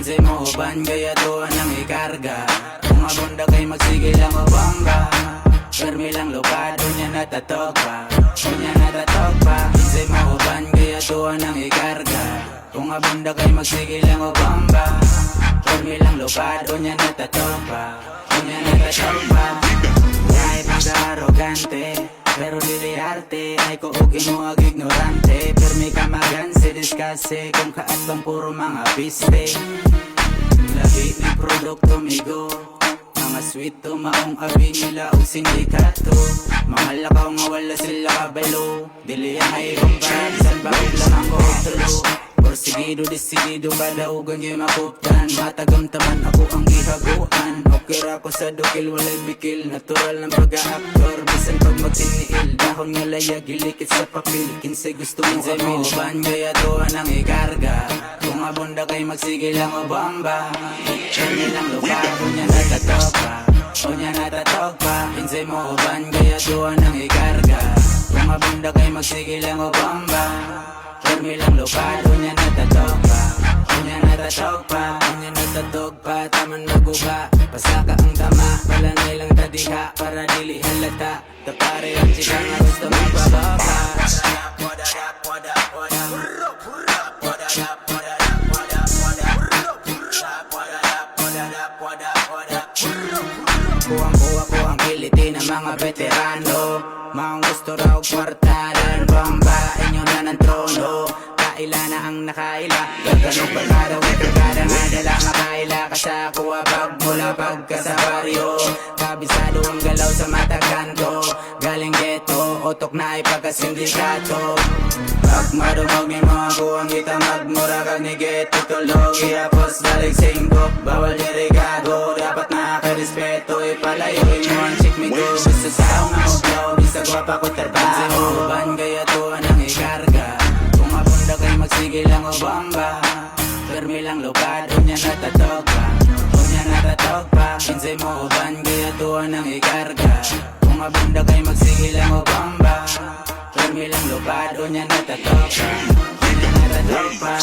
Pinsay mo uban kaya tuwan ang ikarga. Kung abunda kay magsigil ang ubamba. Fermi lang lupado niya natatok pa. Niya natatok pa. Pinsay mo uban kaya tuwan ang ikarga. Kung abunda kay magsigil ang ubamba. Fermi lang lupado niya natatok pa. Niya natatok pa. Kahit mag-arrogante pero dili arte, ay kuugin mo ag ignorante. Permi ka maganse, diskase kung kaat bang puro mga piste. Labi ni produkto migo, mga sweet to maong abi nila o sindikato. Mga lakaw nga wala sila kabalo, dili ang ay kumpara, bisan bakit lang ako tulo. Porsigido, disigido, kada ugang yung makuptan. Matagam taman ako ang gihaguan. Okay ra ko sa dukil, walay bikil. Natural ng pag-a-actor, bisan pag magtiniil. Dahon nga laya, gilikit sa papel. Kinsay gusto mo amil, uban kaya tuwan ang ikarga. Kung abunda kay magsigil ang ubamba. Kanya lang lupado niya natatok pa. O niya natatok pa. Kinsay mo uban kaya tuwan ang ikarga. Kung abunda kay magsigil ang ubamba. Fermi lang lupado niya natatok pa. Niya natatok pa. Niya natatok pa. Taman maguba. Pasaka ang tama. Palanay lang tadiha. Para dili halata. Tapare ang chika nga gusto magpababa. Kuwang-kuwa ko ang kiliti ng mga veterano. Maong gusto raw kwartalan. Bamba inyo na ng trono. Kaila na ang nakaila. Gagano pagkada way kagada nga dala nga kaila. Kasakuha pag mula pagka sa baryo. Kabisado ang galaw sa mata kanto. Galing ghetto, otok na ay pagkasindikato. Pag marumog ni mga kuwang kita magmura kag ni ghetto tulog. Iapos balik singgok, bawal dirigado. Dapat nakakarespeto, ipalayoy mo ang chick me go. Gusto sa akong outlaw, bisa gwapa ko trabaho. Uban kaya tuwan ang ikarga. Kung abunda kay magsigil ang ubamba. Fermi lang lupado niya natatok pa. Kung niya natatok pa. Pinsay mo uban kaya tuwan ang ikarga. Kung abunda kay magsigil ang ubamba. Fermi lang lupado niya natatok pa. Niya natatok pa.